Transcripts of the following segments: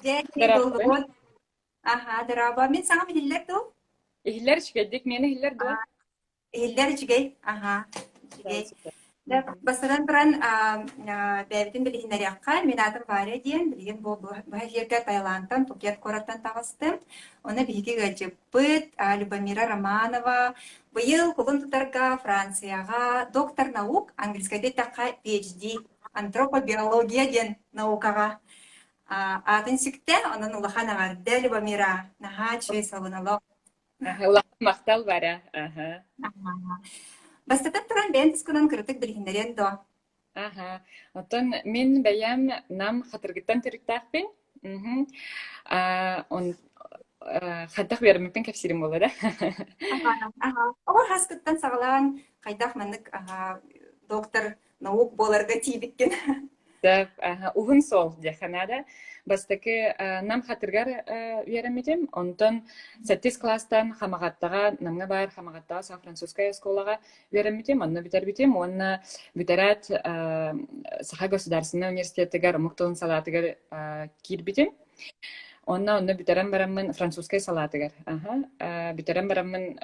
Jackie Darabı. Dolgot. Aha, daraba. Min sana bilirler do. İhiller çıkardık. Mene ihiller doğa. Hiller içigey. Aha. Daha İçigey. süper. Hı Da hı. basadan turan bevdin bilhinleri yakka. Min adım var diyen. Bilgin bu hafiyerge Tayland'dan, Phuket Korat'tan tağыстым. Ona bilgi gacıbıt. Любомира Романова. Быйыл кулын тутарга Францияға доктор наук, английскайда таққа PhD, антропобиология ден наукаға. Атын сикте, онын улахан ағарды Любомира. Наха, чүй салыналық. Aha, ulan maktal var ha. Aha. Бастатан туран бен тискунан кырытык билгиндерен до. Aha. Oton min bayam nam hatırgıttan türüktahpin. Mhm. On hatta vermepin kefsirim olur da. Ол хаскыттан сағалан қайдақ маннык доктор наук боларга тибиккен. Да, uhun sol jahanada. Бастакы нам хатırgar веремедим. Онтон 8 класстан хамагаттага намга бар хамагаттага Сан-Франциская школага веремедим. Онно битербитим. Онна битерат Саха государственный университетыгар муктулун салатыгар кирбитим. Онно битерем бараммын французская салатыгар. Битерем бараммын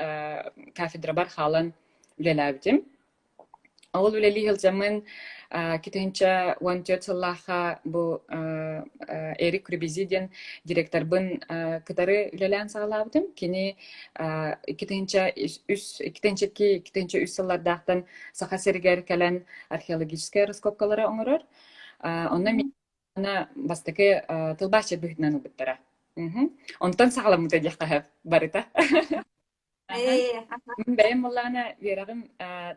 кафедра бар халан үлелабитим. Ол үлели хилжамын китенча уантет саллаха бу Эрик Крибизиден директор бын кытары үлелен сагалабытым. Кини китенча үс саллардахтан саха сергер калан археологическая раскопкалары оңорор. Онна мина бастыки тылбачы быхтынан убыттара. Онтан сагаламыта дияққа барыта. Мен бәйім боллағына верағым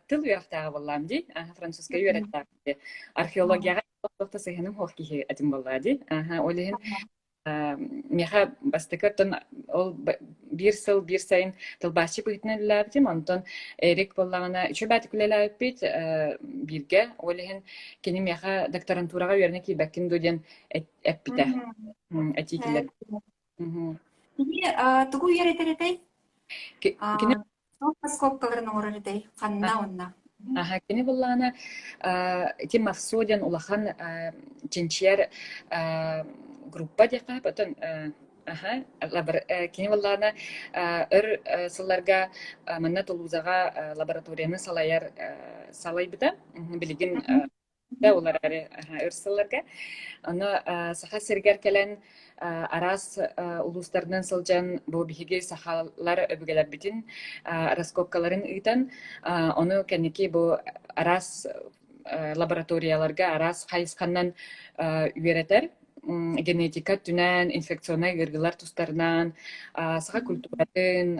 тыл верақтағы боллағым дей, французска верақтағы. Археологияға тоқты сығыным хоқ кейі әдім боллағы дей. Олығын меға бастықыртын ол бір сыл, бір сайын тылбашы бұйтын әліләбдім. Онтон әрек боллағына үші бәті күлеләбіп бейт бірге. Олығын кені меға докторантураға веріне кей бәкін дөден әппіті. Әтекелер. Тугу еретеретей? Кені Скопкаларын оңырырдей, қанна онна. Кені боллағына тем мақсуден улахан ченчер группа деқа потом кені боллағына өр сылларға манна толузаға лабораторияны салай біті білген да олар әрі өр сылларға. Оны саха сергер кәлін арас улустарынан сылжан бұл бігі сахалар өбігелер бітін раскопкаларын үйтін. Оны кәнеке бұл арас лабораторияларға арас қайысқаннан үйеретер. Генетика түнен, инфекционай гыргылар тұстарынан, саха культуратын,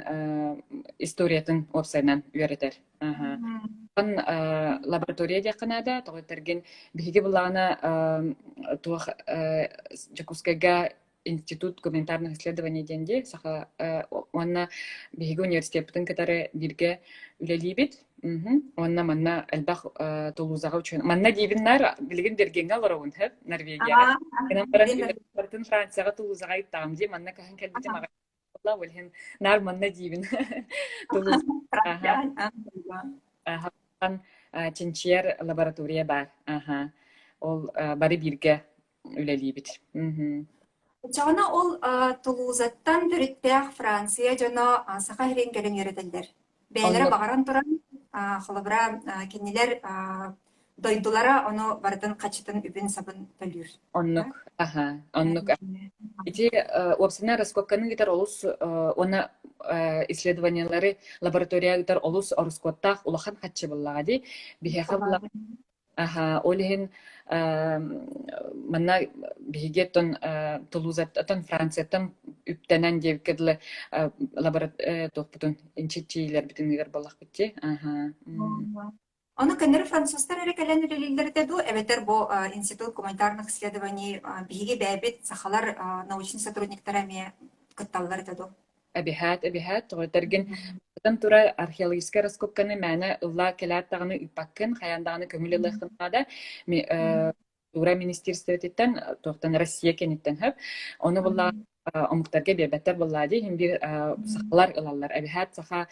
историятын опсайынан үйеретер. Лаборатория жақынада, тоғытерген бігі бұлағына туақ Жакускайга институт гуманитарных исследований денде, саха онна бігі университеттің кітары бірге үлелейбет. Онна манна әлбақ толузаға үшін. Манна дейбіннар білген дергенге ларауын хәп, Норвегияға. Кенен баран университеттің Францияға толузаға иттағым де, манна кәхін кәлбетім аға. Олла өлген нар манна дейбін. Ченчер лаборатория бар. Ол бары бірге үлелейбет. Жана ол Тулузаттан түріттәқ Франция жана сақа херен кәлін еретелдер. Бәйлері бағаран тұран, қылыбыра кенелер дойдулара оны бардын қачытын үбін сабын төлір. Оннук. Ити опсына раскопканы гитар олус оны исследованиялары лаборатория гитар олус орускоттақ улахан қачы боллаға дей. Бихеха боллаға. Олихин манна бигеттон Тулузаттан Францияттан үптенен дебкедле лаборатория инчитчилер битингер боллак битти. Оны көннөр француздар эрекелен релилерде ду, эветер бу институт гуманитарных исследований биги бәбит сахалар научный сотрудниктарами кытталлар ду. Әбихат, тоғытерген Там тура археологическая раскопканы мәне ылла келәттағыны үппаккын, қаяндағыны көмілі лықынада тура министерстветтен, тоқтан Россия кенеттен хөп. Оны бұлла омықтарға бебеттер бұлла де, бір сақалар ылалар. Әбихат сақа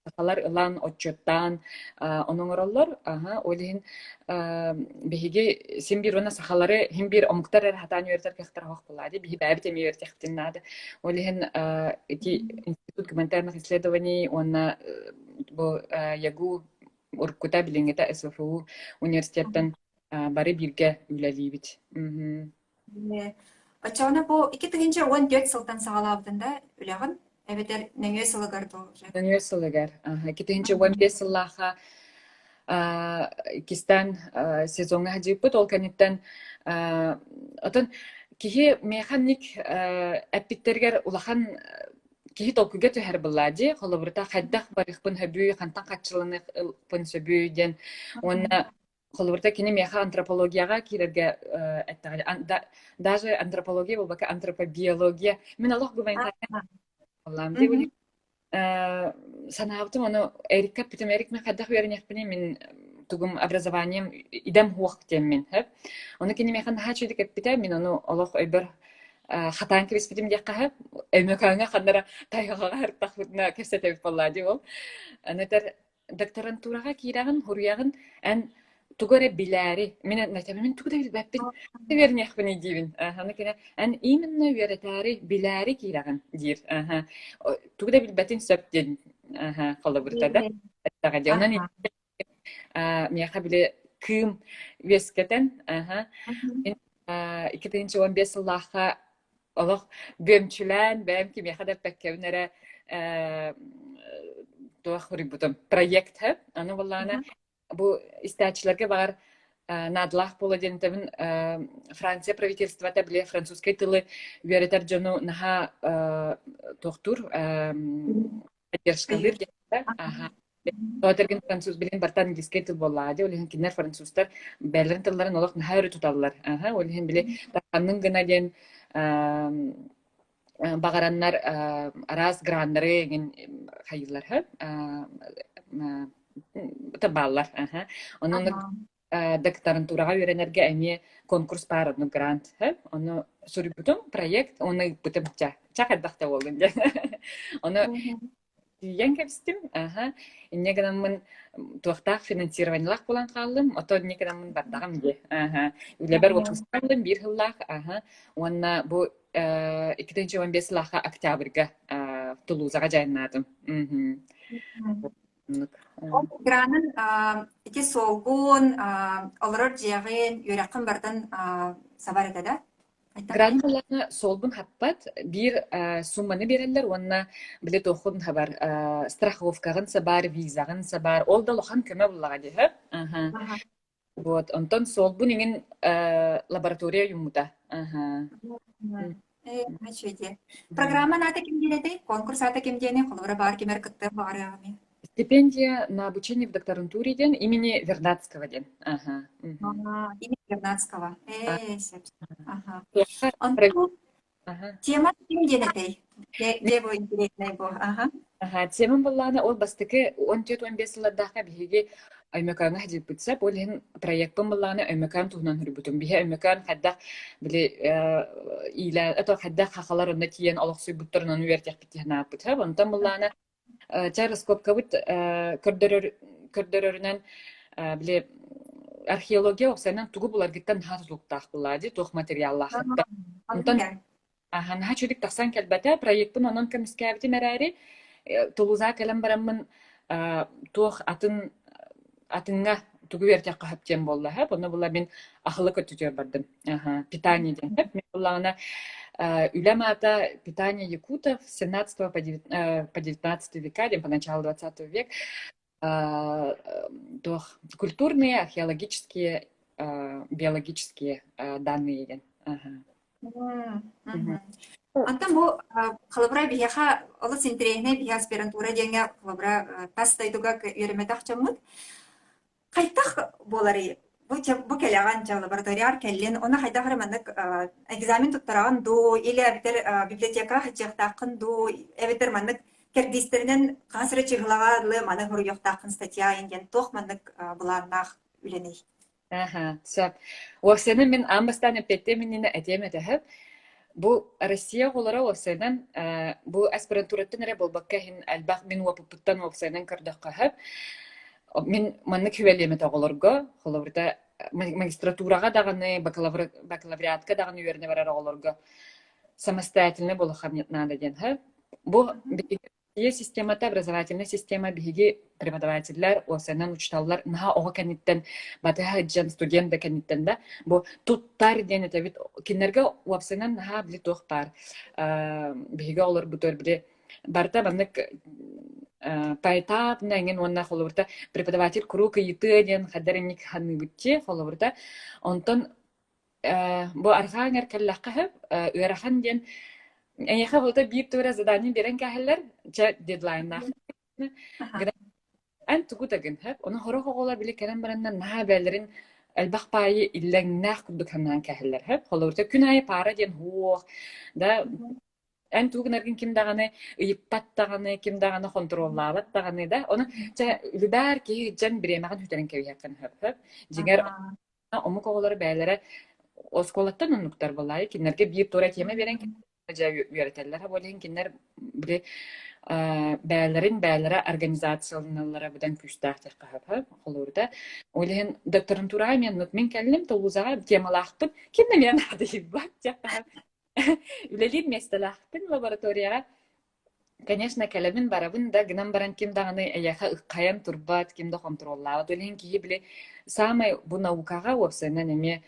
сахалар ылан отчеттан онун ороллор олихин биһиги син бир уна сахалары хим бир омуктар хатан үертер кехтер хох булади биһи бәбит эми үертехтиннады олихин эти институт гуманитарных исследований онна бу ягу уркута билингета СФУ университеттен бары бирге үлелибит. Очоона бу 2014 сылтан сагалаабытында үлэгин эбетер нөңө сылыгар тоже. Университетер. 2015 сыллаха кистан сезонга хаджиппыт ол каниттан отон кихи механик эппиттергер улахан кихи толкуга түһэр буллади холобурта хайдах барыхпын хөбүй хантан катчылыны пын сөбүй ден онна холобурта кини меха антропологияга кирерге даже антропология болбака антропобиология мен алох гуманитария боллам деп санаабытым ону эрикка питем эрик мен хайдах вернехпини мен тугум образованием идем хуак теммен хеп ону кини механ хачыдык эппите мен ону олох өйбөр хатан криспитим дияққа хеп өймөкаңа ханнара тайгаға хартахбытына кепсетебит боллади ол анытер докторантурага кирагын хуруягын эн тугоре билари мен айтам мен тугда билбеппин вернехпини дибин аны кene эн именно веретари билари кирагын дир тугда билбетин сөптен холобуртада аттага жонан мияка биле кым вескетен 2015 сыллаха олох бөмчүлән бәмки мияка да пеккевнере туахурибутум проект хеп аны боллана бу истәчләргә бар надлах болоден табын Франция правительство табле французский тылы веретер жону наха тохтур поддержкалыр Тотерген француз билен бартан английский тыл боллади олен кинер француздар бәлерин тылларын олох наха өрү туталлар олен биле таканның гына ден багараннар арас грандары ген хайыллар хеп табаллар онун докторантурага үйренерге эми конкурс бар onu грант onu сурибутум проект onu бутум чакаддакта болгон onu тиен кепстим иннегенамын туактак финансированиялак булан калдым ото иннегенамын бардагам ди үлебер окусталдым бир хыллак онна бу 2015 лаха октябрьга Тулузага жайнадым Гранын ити солгун олорор жиягын юракын бардан сабар этеда. Грант булана солбун хаппат бир сумманы берелер онна билет окудун хабар страховкагын сабар визагын сабар ол да лохан көмө буллага ди вот онтон солбун иген лаборатория юмута Программа ната ким денети конкурс ата ким дене холора бар кимер кытты барами. Стипендия на обучение в докторантуре ден имени Вернадского ден. Имени Вернадского. Тема ким денетей? Где бу интересный бу? Тема была на ол бастыки 14-15 ладаха биги аймаканга хадип бутса болин проектым была на аймакан тугнан хурбутум биhe аймакан хадда биле ила ато хадда хахалар онда тиен алыксый буттарынан үертек битена бутса онтан была на Чайроскопка бут көрдөрөрүнөн биле археология оксанан тугу булар гиттен хатулуктак булади тох материаллах. Онтон наха чүдик тахсан келбете проекттин онон комиссиябити мерари Тулуза келем бараммын тох атынга тугу вертек кахаптен болла хеп оны була мен ахылы көтүтөр бардым. Питание ден хеп мен булана Улямата питание якутов с 17 по 19 века, по началу 20 века, культурные, археологические, биологические данные. Антон бу халабра бияха олыс интерейне бия аспирантура денге халабра тастайдуга үйрөмөтак чамыт. Кайтак болары бу келеган лабораторияр келлен оны хайда харамандык экзамен туттараган ду или битер библиотека хачактакын ду эбитер мандык кердистеринен касыры чыгылагалы маны хуруяктакын статья инген тох мандык буларнах үленей. Сап. Уаксены мен амбастан петте менне этеме дехеп бу Россия голара осайдан бу аспирантураттан эре болбакка хин албах мин вапыттан осайдан кырдакка хап мен манны күбелеме тоголорго холорда магистратурага даганы бакалавриатка даганы үйөрүнө барар оголорго самостоятельно болохам надо ден хап бу системата образовательная система биги преподавательлер осайдан учталлар наха ого кенниттен батыха джан студент да кенниттен да бу туттар ден табит кинерге уапсынан наха били тохпар биги олор бутор били барта баннык поэтапно неген онна холурта преподаватель круг йыты ден хадерник ханны бутче холурта онтон бу архангер келлакка хеп ырахан ден эйха холта бир тура задание берен кахеллер же дедлайнна ан тугутагын хеп оны хорохоголар биле керен барандан наха бэлерин элбах пайы иллеңнах кудук ханан кахеллер хеп холурта күн айы пара ден хуох да эн тугнаргин ким даганы ыйыппат даганы ким даганы контроллаабат даганы да оны жа үлбәр ки жан биремаган хүтерен кебияккан хөп жигер омук оголор бээлере осколаттан онуктар болай кинерге бир тура кеме берен жа үйрөтелер болин кинер бир бээлерин организацияланалара будан күстахтер кахап холурда олен докторантура мен келдим толузага темалахпын кимне мен адыйбат жакта үлелин местелахпын лабораторияга конечно келебин барабын да гынан баран ким даганы эяха ыккаян турбат кимде контроллаабат олен кии биле самай бу наукага опсена неме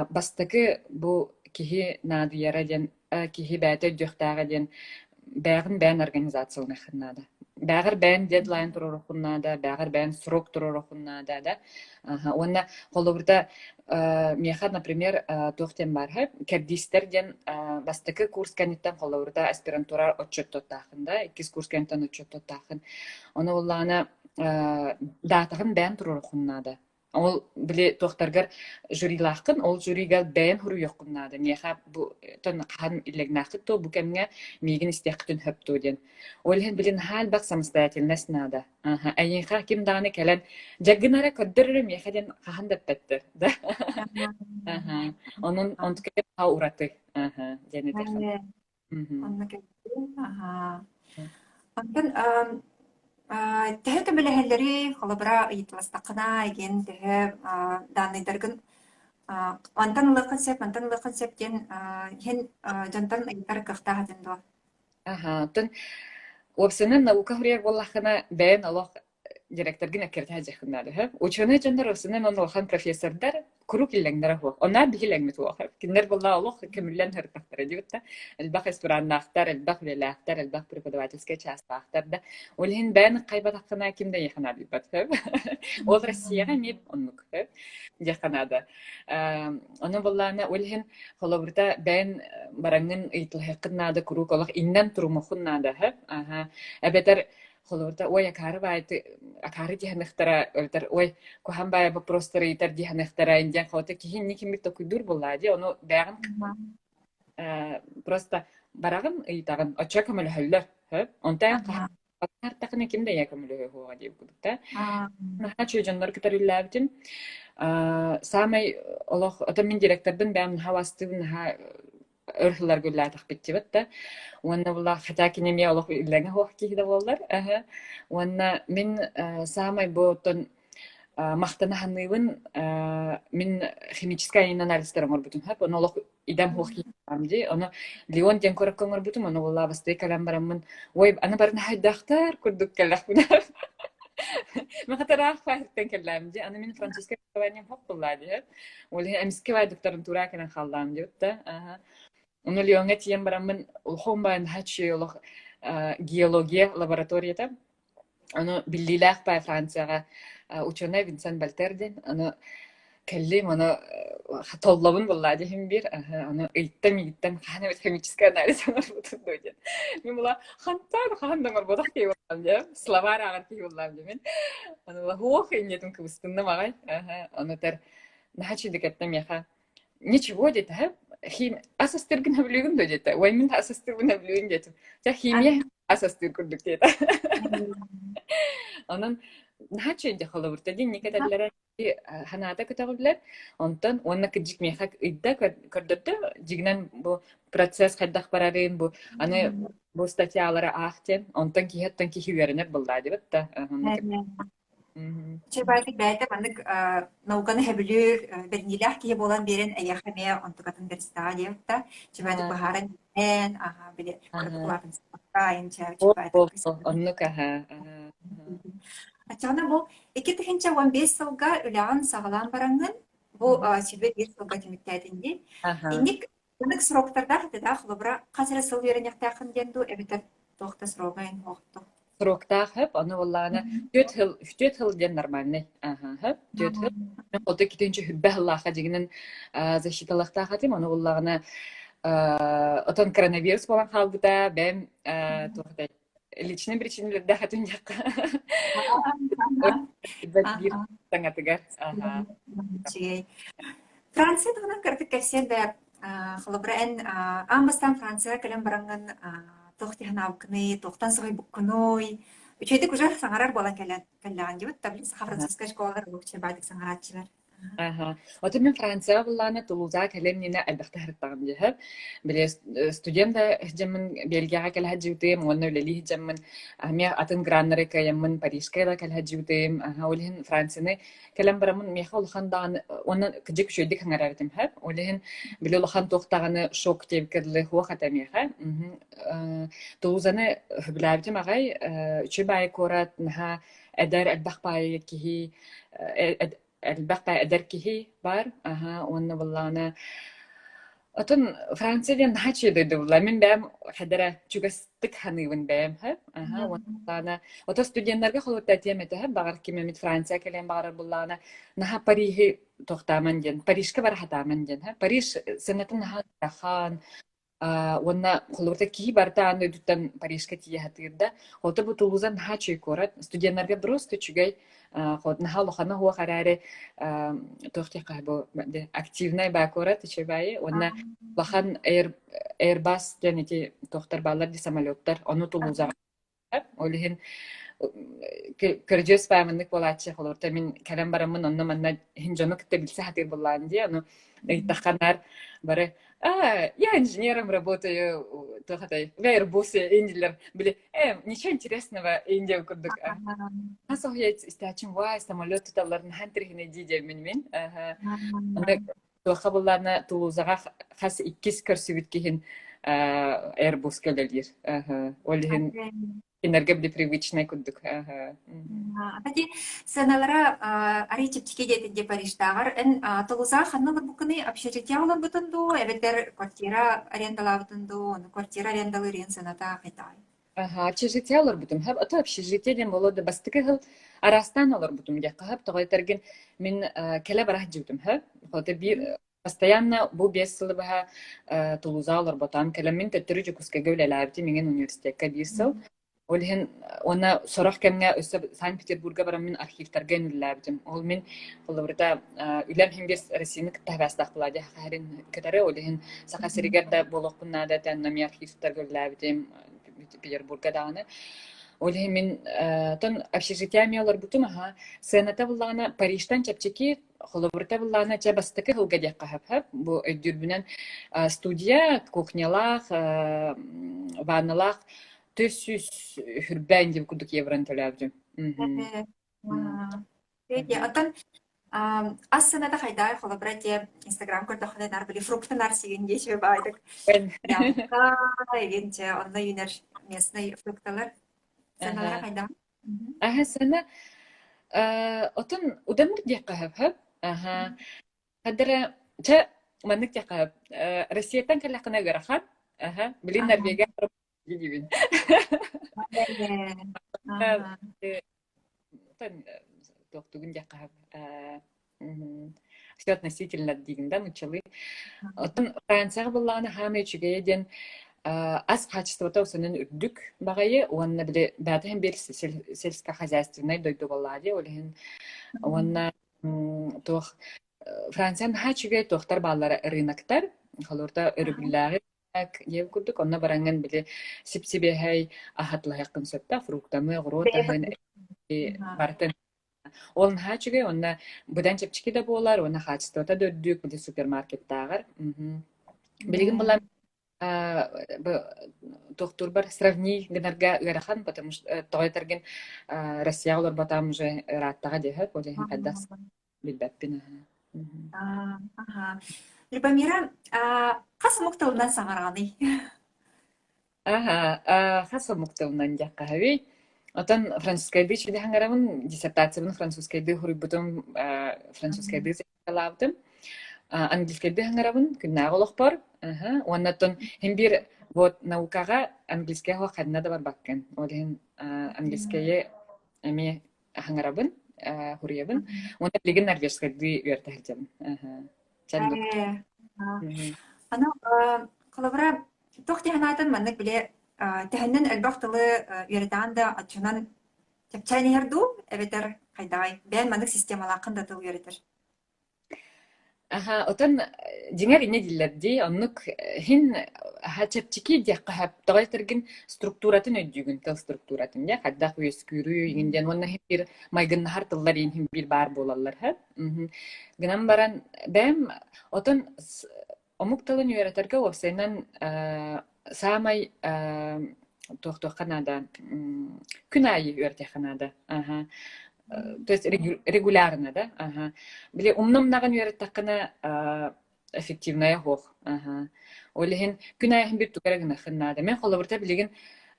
бастакы бу кихи надыяра ден кихи бәте дөхтага ден бәгын бән организациялны хыннада бәгыр бән дедлайн турурухуннада бәгыр бән срок турурухуннада да онна холурда меха например тохтен бар хеп кердистерден бастакы курс каниттан холурда аспирантура отчеттотахында 2 курс каниттан отчеттотахын оны уллана датагын бән турурухуннада ол биле тохтаргар жюрилахкын ол жюрига бән хуруйоккуннада меха бу тон хан илегнахты то бу кемге мигин истяктын хөпту ден олен билин хал бак самостоятельность нада айынха ким даны келен жагынара көддөрүм мехаден хахан деппеттер да onun ontuke ha urаты денедер онна кеттим онтон тэһэ көмөлөһөллери холобра ыйытластакына эген тэһэ даныйдаргын онтон ылы концепт ден хен жонтон ыйытар кыхтаахатын дуо тон опсенен наука хурьер боллахына бәен алох директоргин аккерта жахыннады хэ ученый жандар осынен он олхан профессордар круг иллеңдер хуак онна бихилеңмит хуак киндер болла олох кемүллен хыртактар дибитта элбах эспераннахтар элбах лелахтар элбах преподавательская частахтар да олин бәен кайбатакына кимде яхана дибат хэ ол Россияга не оннук хэ яханада оны боллана олин холобурта бәен бараңын ыйтылхакыннады круг олох иннен турмухуннада хэ эбетер холорда ой акары диханахтара өлтер ой кохан бая бу просто рейтер диханахтара индиан хоте кихин никим бит токуйдур боллади ону бягын просто барагын ыйтагын оча көмөлө хөллөр хөп онтан картакны кимде якөмөлө хуга деп кудукта наха чөжөндөр китариллабитин самай олох отамин директордун бәм хавастын ха örhüller güller takbitçibet de. Onu bulla hataki nemi Allah illenge hoğki de bollar. Onu min samay boton mahtana hanıbın min химическая анализтер мор бутун хап. Onu Allah idam hoğki amdi. Onu Leon den korak mor butun. Onu bulla bastı kalam baramın. Oy ana barın haydaktar kurduk kellah buna. ما خاطر عارفه تنكلم انا من فرانسيسكا واني بحط الله واللي امسكي واحد دكتوراه كان خلام جوتا onu liyonga tiyan baramın ulhom ban hatçı olak geologiya laboratoriyada onu billiler pa Fransa'ga uçana Vincent Balterdin onu kellim onu hatallabın vallahi hem bir onu gittim hana химическая анализ onu tutun doydu. Ben bula handan bodak ki vallahi ya slavar ağır ki vallahi ben onu hoh inyetim ki üstünde var onu ter naçı dikkatim ya ничего dedi hep asastırgın hablüğün de dedi. Vay min asastırgın hablüğün dedi. Ya himya asastır kurduk dedi. Onun нахачы де холовурта дин никадаллара ханата көтөгүлөр. Онтон онна кыжык мехак идда көрдөттө жигнен бу процесс хайдах барарын бу аны бу статьялары ахтен онтон кихеттен кихиверенер булда деп та. Чебайдык бәйті мандык науканы хэбілер бернилях кие болан берен әйяхаме онтукатын берста диевта. Чебайдык бахаран эн, биле кулатын сапкайын чебайдык. Онну каха. Ачана бу 2015 сылга үләган сағалан бараңын бу силбе бир сылга тимиктәдинди. Индик мандык сроктарда хатыда хлобра казыр сыл веренектәхын денду эбитер тохта срогайн хохту. Сроктах хеп, аны валлана 4 жыл ден нормальный. Хеп, 4 жыл. Олты китенче хүббәһлаха дигенен защиталахтаха тим, аны валлана отон коронавирус болан халбыта, бәм тухта личный причиналарда хатун якка. Бәдир таңатыгар. Франция туган кыртык кәсәбә хлобраен амбастан Франция калем баранган тохтихан авкны, тохтан сыгай буккуной. Үчейдик уже саңарар бола кәллән дебет, таблин саха французская школалар букче бадик саңаратчылар. Отын мен Франция булланы Тулуза кәлем нене әлбәхтә һәртагым җәһәп. Биле студентда җәммен Бельгияга кәлә җүтем, онны лили җәммен. Мен атын граннары кәеммен Парижка да кәлә җүтем. Олен Францияны кәлем барамын меха улхандан онны кҗик шөйдик хәңәрәтем һәп. Олен биле улхан тохтаганы шок тевкерле хуахата меха. Тулузаны хәбләбтем агай чебай корат наха әдәр әлбәхпай киһи البقى أدركه بار وأنا والله أتون فرنسية نحكي ده والله من بام حدرة شوكستك هني وين بام وأنا وتستوديان نرجع خلوا تاتيه متها بعرف كم من فرنسا كلام بعرف والله أنا نها بريه تختار من جن بريش كبر حتى من جن بريش سنة نها خان وانا خلورتا كي بارتا دوتان Париж كتيه هتيردا هوتا بتولوزا نحكي كورات استوديان نرجع بروست تشجعي خود نحاول خنا هو قراره تختي قهبو активная باكورات تشبعي وانا بخان ايرباس جنتي تختار بالار دي самолеттар onu тулуза олихин كرجوس فاهمنك ولاتشي خلورتا من كلام برامن انه من هنجانو كتب لسه باللاندي انه يتخنار بره я инженером работаю, то хатай, в Airbus, инженер, были, ничего интересного, Индия курдук. Нас огляд истачим вай, самолет талар на хантрихне дидя min. То хабалларна Тулузага хас иккис көрсүбүт кихин Airbus келелер. Олихин энергия привычная курдук. Таки сеналара аричип тикедет де Парижтагар эн Тулуза ханнылар букыны общежитиялар бутунду, эбеттер квартира арендалар бутунду, квартира арендалы рен сената Кытай. Общежитиялар бутун. Хаб ата общежитияден болоды бастыкы хыл арастан алар бутун дия кахап тогайтерген мен келе барах жутум. Хаб хоте бир постоянно бу 5 жыл баха Тулузалар бутан келемин төтөрү жукуска гөлелабти менен университетке бир жыл. Олхин она сорах кемге өсө Санкт-Петербурга барам мен архивтарга нүлләбдим. Ол мен булырда үлем химбес Россияны китабастак булади хәрин кедере олхин сакасыригерда болохкунна да тәннәми архивтарга нүлләбдим Петербурга даны. Олхин мен тон общежитиями алар бутум сената буллана Парижтан чапчеки холобурта буллана чабастыкы хылга дякка хап бу өдүрбүнен студия кухнялах ванналах Төсүс хүрбән деп күдік еврон төләбді. Атан ассанада хайдай холобра те Инстаграм көрдіқіне нар білі фруктынар сеген деші байдық. Ямқа, егенче, онна юнер местный фрукталар. Сеналара хайда? Сена, отын удамыр дек қағып. Қадыры, ча, манық дек қағып. Россиятан кәліқіне ғырақан. Білін Норвегия Гивин. Тоқтугун жаққа все относительно дигинда начали. Отын Францияға болланы ханы чүгейе ден аз качеството усунун үрдүк багайы, уанна биле бәтіхен бер сельскохозяйственный дойду боллади, олихин уанна тоқ Франциян ха чүгей тоқтар баллары рыноктар, холорда өрүбүлләғи ев күрдүк, онна баранган биле сипсибе хай ахатлайакын сөпта, фруктаны, грота хын бартын Ол хачыгы онна будан чепчики да болар, онна хачыстота дөддүк бу супермаркеттагыр. Билигин була доктор бар сравни гнарга ырахан, потому что тойтарген Россия олар батам уже раттага дехе, олехин каддас билбеппин. Ага. Любомира, қас мұқтылынан саңарғаны? Хасо муктавнан жаккаһаби. Отон французскайды чүдэ хангарамын диссертациябын французскайды хуруйбутум французскайды зекалаабытым. Английскайды хангарамын күннәг олохпор. Оннаттон хембир вот наукага английская хохадна да бар баккен. Олехин английская эми хангарабын хуруябын. Онда билеген норвежскайды үертәһэлжем. Чандук. Ана, қалабыра, тоқты ханатын маннық біле, тәхіннен әлбақтылы үйретағанда атшынан тәпчайны ерду, әбетер қайдай, бән маннық системалақын да тыл үйретір. Отон деңер ине диллерди, оннук хин хачапчики дияққахап тоғайтыргин структуратын өддүгүн, тыл структуратын, я, қаддақ өскүрүү, иңден, онна хин бир майгын нахар тыллар ин хин бир бар болалар, ха. Гынан баран, бәм, отон омук тылын үйретерге опсайнан самай тоқтоқ қанада, күн айы үйрете қанада, то есть регулярно, да? Биле умнамнаган үйреттаққана эффективная хох. Олехин күн айын бир тугарагына хыннада. Мен холобурта билеген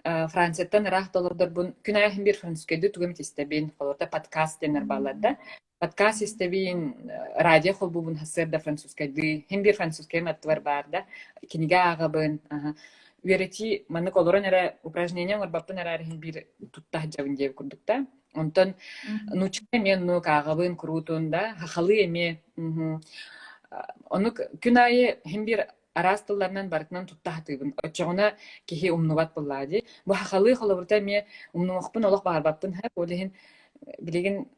Францияттан рах долордар бун күн айын бир французскайды тугам тестебин, холобурта подкаст денер балларда. Подкаст истебин радио холбубун хасырда французскайды, хим бир французскай маттвар барда, книга агабын. Үйрети маннык олорон эре упражнения орбаппын эре хим бир туттах жабын жеп курдукта. Онтон нучка мен нук агабын крутун да, хахалы эме. Онук күн айы хим бир арастыларынан барытынан туттахтыбын. Очоғына кихи умнуват боллади. Бу хахалы холобурта ме умнуақпын олық барбаппын хэп, олихин билеген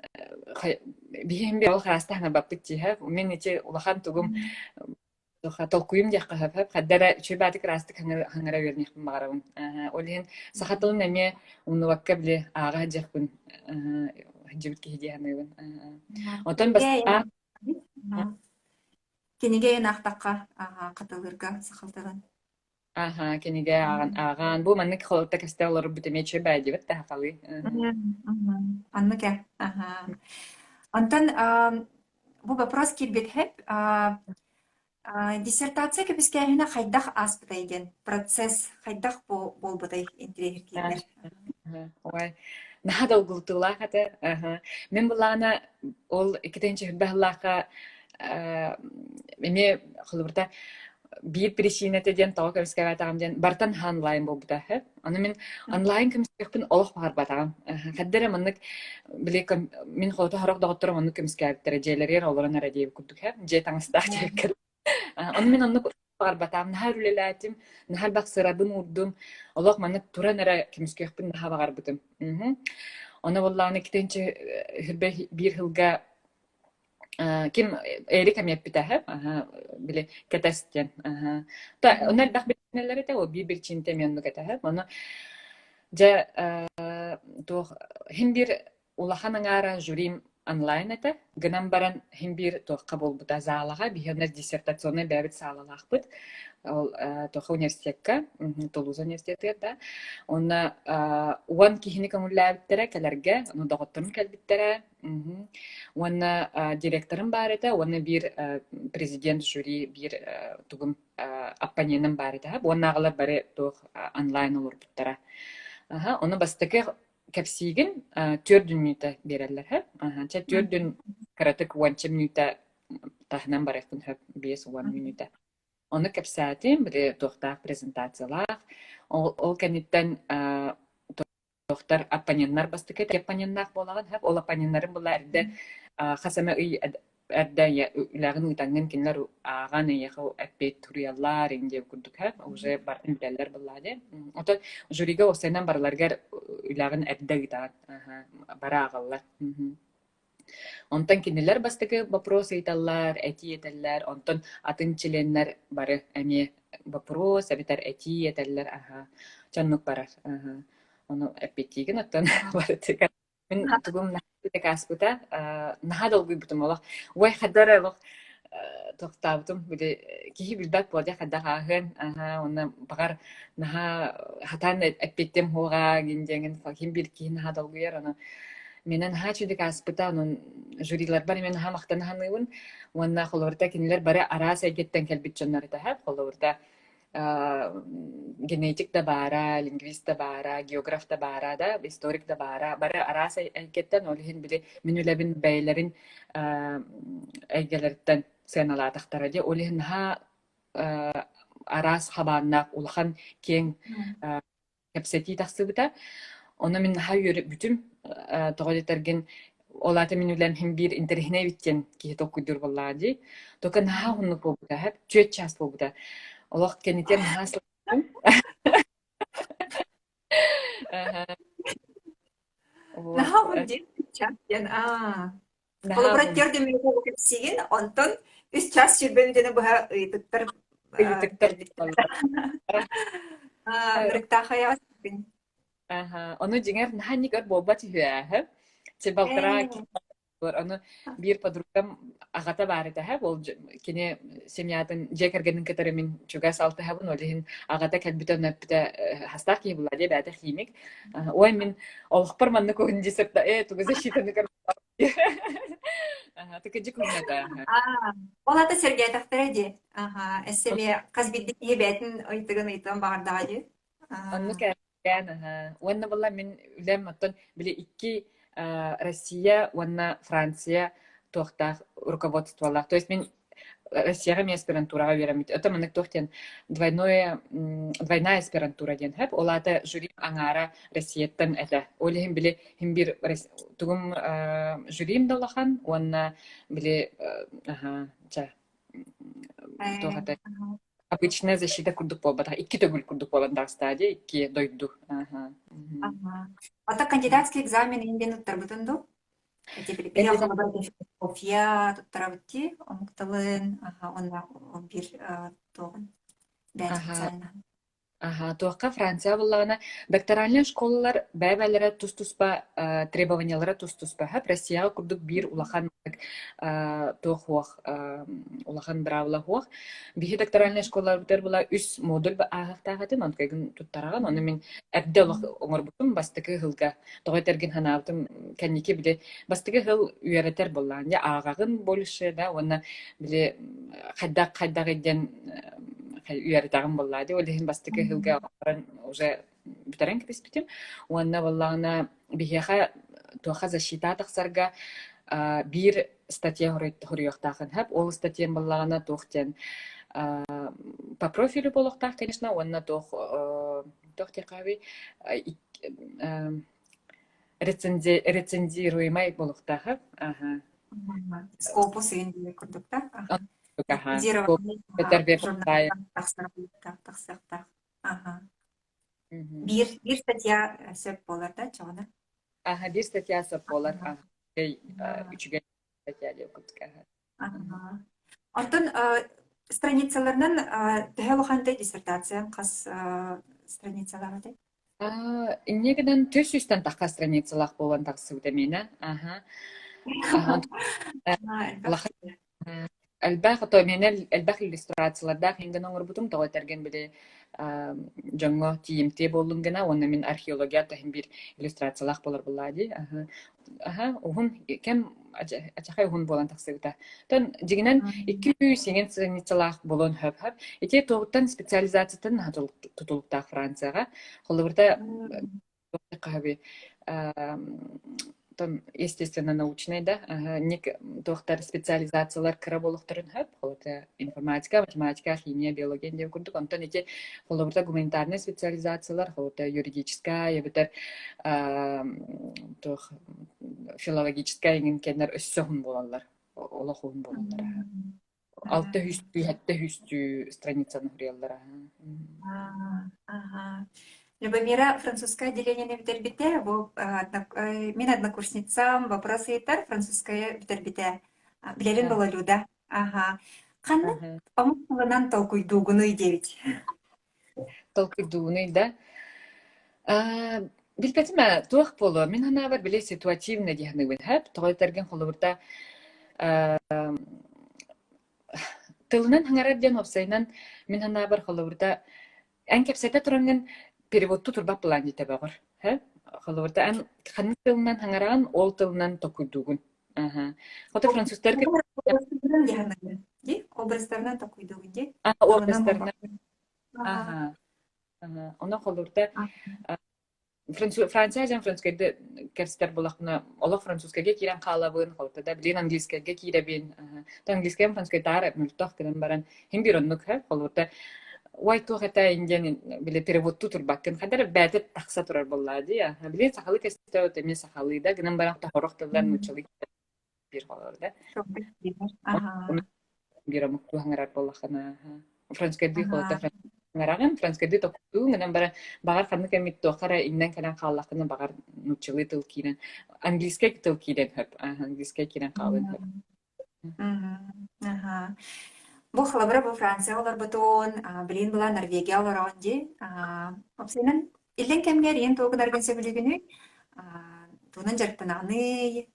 бихим бир олық арастахна баппыт тихэп. Мен нече улахан тугум толкуйым дияққа хэп, хаддара чөбатык растык хангара вернехпін бағарабын. Олихин сахатылын эме умнуваққа біле аға жақпын жібіт кихи дияханыбын. Отон бас... Кенеге нақтаққа қатылырға сақалтаған. Кенеге аған. Бұл маннык холотта кәсті олар бүтеме чөбәді бәт тәхақалы. Анныке. Антон, бұл вопрос келбет хеп. Диссертация көбіске әйіна қайдақ ас бұтайген. Процесс қайдақ бол бұтай интерегер кейдер. Ой, нағада ұғылтылақ әті. Мен бұлағына ол екетенші хүтбәғылаққа эме холбурта бир причинетеден тоо көбүскө батагамден бартан онлайн болбута. Аны мен онлайн көмүскөпүн олох бар батагам. Каддере маннык биле мен хото харак доготтором аны көмүскөптер желерер олорон радио курдук ха. Же таңстак жекер. Аны мен аны бар батагам нахар үлелатим, нахар баксырабын урдум. Олох маннык туран эре көмүскөпүн наха багар бутум. Аны болланы китенче хирбе бир хылга ким эрика меппитаһа биле катастен та онар дах бинелер те о бир чинте менну катаһа моно же то химбир улаханаңара журим онлайн это гынан баран химбир то кабул бута залага бихенер диссертационный бәбит салалахбыт ол то университетка Тулуз университети да онна уан кихини камуллабиттере келерге ну доготтун келбиттере онна директорым бар это онна бир президент жюри бир тугум аппаненим бар это онна агалар баре то онлайн олор биттера оны бастыке кепсигин 4 минута берелер ха 4 каратык 1 минута тахнан баракын ха 1 минута оны кепсатим бир тохта презентациялар ол кенеттен тохтар аппаненнар бастыке аппаненнар болаган ха ол аппаненнарын буларда хасама үй әрдә үлагын үтәнгән кинләр аганы яху әппет туриялар инде күрдүк һәм уже бар биләләр булады. Ото жюрига осеннан барларга үлагын әрдә гитар бара агаллар. Онтан кинләр бастыгы вопрос әйтәләр, әти әйтәләр, онтан атын чиленнәр бары әме вопрос әбитәр әти әйтәләр, чаннук барар. Оны әппеттиген аттан бары тикән. Мен тугым Тек аспыта, наха долгуй бутум олох. Уай хадара олох тохтабытым биле кихи билбак болдя хадахахын, онна багар наха хатан эппеттем хуга гинжеңин ким бир кихи наха долгуяр аны. Менен ха чудик аспыта онун жюрилар бар мен ха мактанаханыбын. Онна холорта кинилер бары арас айгеттен келбит жоннар тахап холорта генетик да бара, лингвист да бара, географ да бара, да, историк да бара. Бары арас айгеттен олихин биле менүлебин бәйлерин айгелерден сеналатахтара де олихин ха арас хабаннак улахан кең кепсети тахсыбыта. Оны мен ха йөрүп бүтүм тоголетерген олаты менүлен хим бир интерхине биттен ки токуйдур боллади. Токан ха хунну побута хеп чөт час побута. Олох кенитер наха Наха вурдин чаптен. Коллабораттер деме болуп сиген, онтон 3 час сүрбөндүнө буга ыйтыктар. Биртахая. Оны жеңер наханикар болбат үһэ. Чебалтара Оны бир подругам агата бар это ол кине семьятын жекергенин кетеремин чуга салты хабын олихин агата кәлбитен напта хастак ки була де бәте химик. Ой мен олхпар манны когин дисерта туга защитаны кар. Таке жикуната. Олата Сергей тахтаради. Эсеме казбидди ебетин ойтыгын ыйтан багардагы. Анны кән. Уанна була мен үлем аттан биле 2 Россия, уанна Франция тохтах руководствовала. То есть мен Россияга мен аспирантурага беремит. Это маннык тохтен двойная аспирантура ден хэп. Олата жюри аңара Россияттан это. Олихин биле хим бир тугум жюрим далахан, уанна биле тохата обычная защита курдук болбата. 2 төгүл курдук болбата стадия, 2 дойду. Ата кандидатский экзамен инден уттарбытынду. Биря философия туттарабытти, омукталын, онна бир тогун. Туакка Франция буллагана докторальный школалар бәбәләре тус-туспа требованиялары тус-туспа һәм Россияга курдук бир улахан тохуах улахан бравла хуах бихи докторальный школалар битер була 3 модуль ба агактагатын онкайгын туттараган оны мен әбдә оңор бутум бастыкы хылга тогайтерген ханавтым кәннике биле бастыкы хыл үеретер булган я агагын больше да оны биле хаддак иден үйәртәгән буллады. Олеһин бастыгы хилгә уже битерен кипеспитим. Уанна буллагына бихәхә тоха защита тахсарга бир статья хорыяктагын һәп ол статья буллагына тохтен по профилю болохтак, конечно, уанна тохтекави рецензируемый болохтак. Скопус инде курдукта. Bir статья сөп болар да чоғына. Bir статья сөп болар. Üçüge статья деп күтка. Антон страницаларынан тәһәлөхәндә диссертация қас страницалары. Иннегеден 300-тан таққа страницалар болған тақсы үтемені. Әлбәқ то мен әлбәқ иллюстрацияларда хинген оңор бутум тагы терген биле жаңга тиемте болдым гына оны мен археология тахин бир иллюстрациялар болар булады. Ухун кем ачахай ухун болан таксыгыта. Тон дигенен 200 страницалар болон хөп. Эти тогуттан специализациятын тутулукта Францияга. Холыбырда кахаби там естественно научный да ник доктор специализациялар кыра болуктарын хөп холота информатика математика химия биология деп күрдүк онтон эти холобурда гуманитарный специализациялар холота юридическая бетер тох филологическая ingen кенер өссөһүн болалар олохун болалар 600 страницаны хуриялар. Любомира французское отделение на Витербите, мен однокурсницам вопросы итар французское Витербите. Билерин была Люда. Қанны помогынан толкуйдугуну 9. Толкуйдугуну, да? Билбетиме туох болу. Мен хана бар биле ситуативный дияны бин хап. Тогой терген холурда тылынан хаңарар ден опсайнан мен хана бар холурда эн кепсете туранган переводту турбап план дите багыр. Ха? Холурда эн ханны тылынан хаңаран ол тылынан токуйдугун. Ага. Хота француздар Образдарынан яһаннагы, ди? Образдарынан токуйдугу, ди? Тылынан образдарына. болбак. Ага. Ага. Ага. Она холурда Ага. Франция жан французскайды керстер булахна олох французскайга кирен калабын холта да билен английскайга киребин. Та английскайм французскай тары мультах кирен баран хим бироннук ха холурда Уай туохата индиан биле переводту турбаккын хадар бәтет такса турар боллады я. Биле сахалы кесте өте мен сахалы да гынан баран тахорохтылдан мучылы бир холорда. Çok bekliyor. Ага. Бира мукту хаңарар боллахана. Французскайды холта Ага. Нгараган французскайды токту гынан бара багар ханны кемит тохара иннен канан каллахына багар мучылы тыл кирен. Английский тыл кирен хөп. Английский кирен калын хөп. Мгм. Ага. Бұл халабыра бұл Франция олар бұтын, білін бұла Норвегия олар онде. Опсайнан, илен кемгер ең тоғыдарған сөбілігіні, туның жарттананы,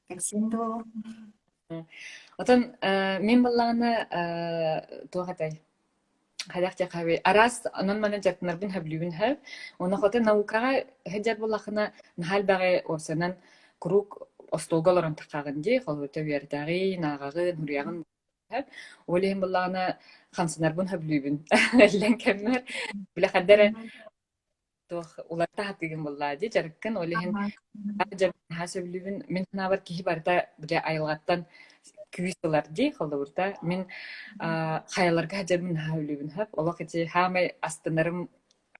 кәксенді. Отон мен балланы туохатай хадахта кави арас анан мана жактынарбын хаблүбүн хаб оны хота наукага хаджат баллахына нахал багы осанан круг остолголорон такагын ди холута вердаги нагагы нурягын хаб олем баллана хансынарбын хаблүбүн лен кемер биле хадара тох уларта хатыгын баллади жаркын олем жаб хасаблүбүн мен набар ки барта биле айылгаттан күйсөлөр ди холурда мен хаяларга жабын хаулүбүн хап олак эти хамай астынарым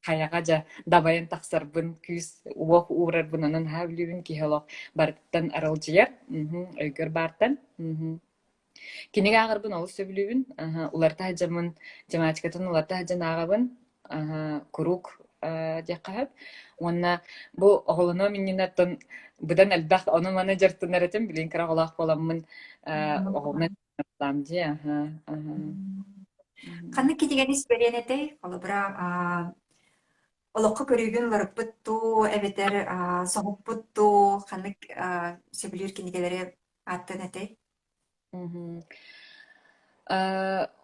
хаяга жа дабайын таксарбын күс уох урарбын анан хаулүбүн ки холок барттан аралжыяр өйгөр бартан кинеге агырбын ол сөбүлүбүн уларта жамын жамаатикатын уларта жанагабын курук дякахап онна бу оголоно миннинаттан будан албах оны менеджер тунаратын билин кара олак боламмын оголна ламди Қанны кетеген исперен етей, олабыра олыққа көрігін ларып бұтту, әбетер соғып бұтту, қанны сөбілер кенегелері аттын етей.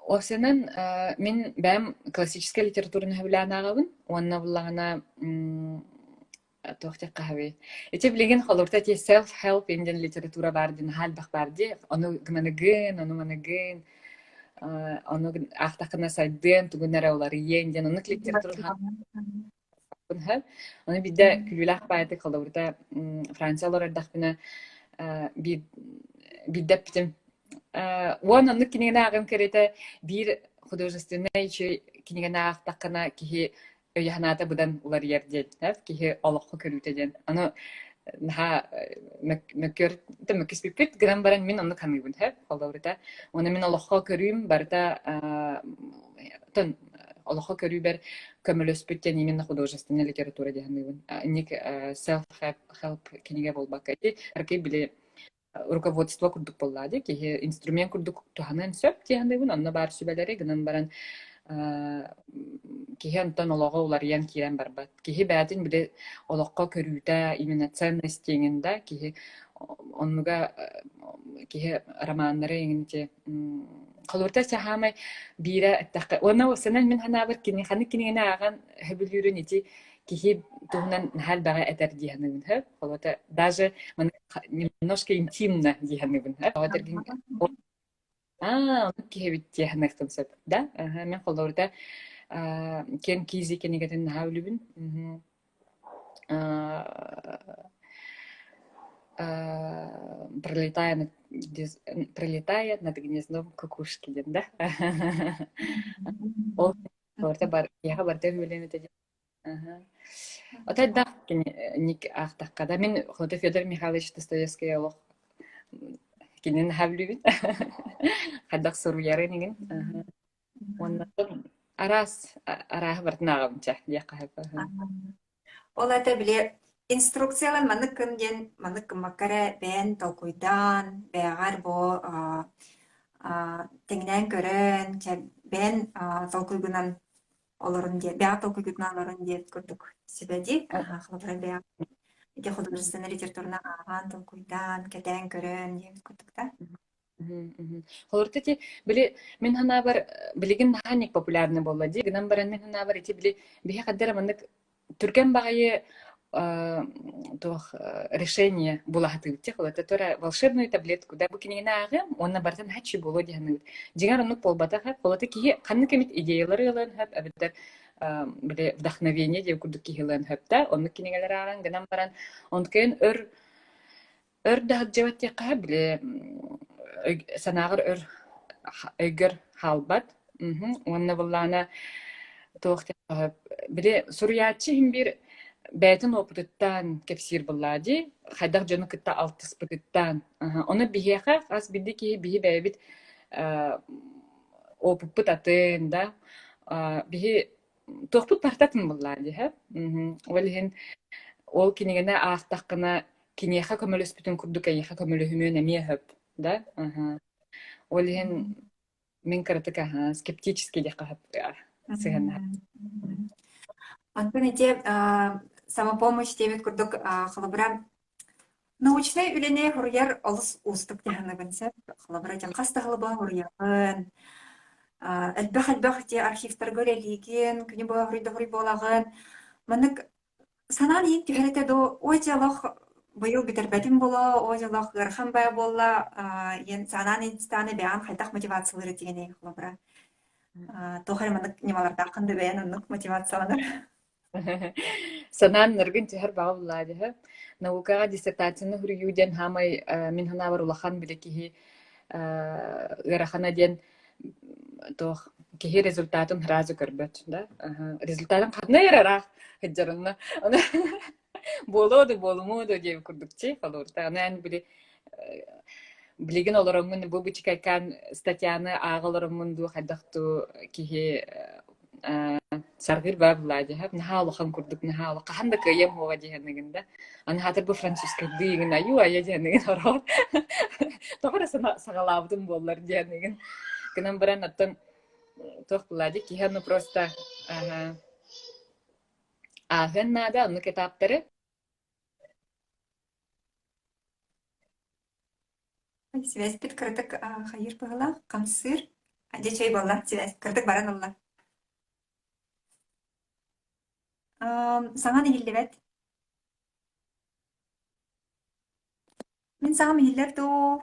Осенен мен бәм классическая литератураны хәблән агабын, онна буллагына тохта кахви. Эти билеген холурта те self help индиан литература бардын хал бах барди, аны манагын, аны ахтакына сайдын тугунара олар индиан аны литература хал. Аны бидә күлүләх байды холурта Франциялар дахбына бидә питем Уан анны кинеген агым керете бир художественный еще кинеген агтакына кихи өйханата будан улар ярдет, кихи олоққа көрүтеден. Аны наха мөкөр мөкиспипит грам баран мен анны камыбын, холдаврыта. Оны мен олоққа көрүм барта тон олоққа көрү бер көмөлөспүттен именно художественная литература дегенбин. Ник self help кинеге болбак эти аркей биле руководство курдук боллади, ки инструмент курдук туханын сөп тиһандыбын, онна бар сүбелери гынан баран ки антон олого улар ян кирен барбат. Ки бәтин биле олоққа көрүтә именно ценностиңинде, ки оннуга ки романнары иңинте Қалурта сахамай бира аттакка. Оны осынан мен хана бар кини ханы кинигене аган хөбүлүрүн ити кихи тугунан хал бага этер диханыбын хэ. Қалурта даже немножко интимно диханыбын хэ. Қалуртергин оны кихи бит диханактын сөп. Да? Мен қалурта кен кизи кенигетін хаулүбүн. Пролетая над гнездом кукушки, да? Ол орта бар, яга барда хүлемете. Ота да ник ахтаккада мен Хлота Федор Михайлович Достоевский олох кинен хавлүбүн. Хадак соруяры неген. Онда арас арах бартнагамча яка. Ол ата биле инструкциялар маныкын ден маныкын маккара бән толкуйдан бәгар бо теңнән көрен бән толкуйгунан олорун диет, бәғат ол күгітін олорун диет күрдік себеди, қылыбыра бәғат. Ити художественный литературна аған, толкуйдан, кәтән көрін, диет күрдік та. Холорта ти били мен хана бар билигин наханик популярны болла ди гынан баран мен хана бар ити били бихе каддара мандык түрген багайы тох решение була хатыбти холорта тора волшебную таблетку да бу кинена агы онна бартан хачи боло дияны дигар онук болбата хат холорта ки канны кемит идеялары ылан хат абиттер били вдохновение деп курдук ки ылан хат да онук кинегелер аган гынан баран онкен өр да жабатты ка били санагыр өгөр халбат. Онна буллана тоохта бире сурьячы хим бир бәйтін опытыттан кепсир буллади. Хайдах жону кытта алтыс пытыттан. Оны бихеха ас билди ки бихи бәйбит опыппыт атын да. Бихи тоохпут партатын буллади. Олхин ол кинегене ақтаққына кинеха көмөлөс бүтүн курдук айха көмөлөһүмөн эмие хөп. Да? Олин мен каратыка скептически дяка сыгана. Антон эти самопомощь дебет курдук халабра научный үлене хурьяр олус устук дяхана бенсе халабра жан хаста халаба хурьягын элбах те архивтар гөлелиген күнү боо хурий болагын манык санан ин тихерете до ойжалах быйыл битербетим бола, ожалах гырхан бай бола, ен санан инстаны бәян хайдах мотивациялары дегене хлобра. Тохар мандык немаларда кынды бәян оннук мотивациялар. Санан ныргын тихер бага буллади. Наукага диссертацияны хүрүюден хамай мен хана бар улахан билеки гырахана ден тох кихи результатын разы көрбөт, да? Результатын кадна ярарах хыджарынна. Болоду, болмоду деп курдукчи халурта. Анан билеген олоромун бу бичкайкан статьяны агалоромун ду хадакту кихи саргыр баблади хап нахалахан курдук нахала каханда кыйем хога дигеннигинде. Аны хатыр бу французский дигин аю ая дигеннигин орот. Тогора сагалавдым боллар дигеннигин. Кынан баран аттан тох блади киханы просто ахын нада аны китаптары Связь бит кырдык хайыр багала, камсыр. Аде чай болла, связь кырдык баран алла. Саңа нехиллебет? Мен саңа мехиллер ду.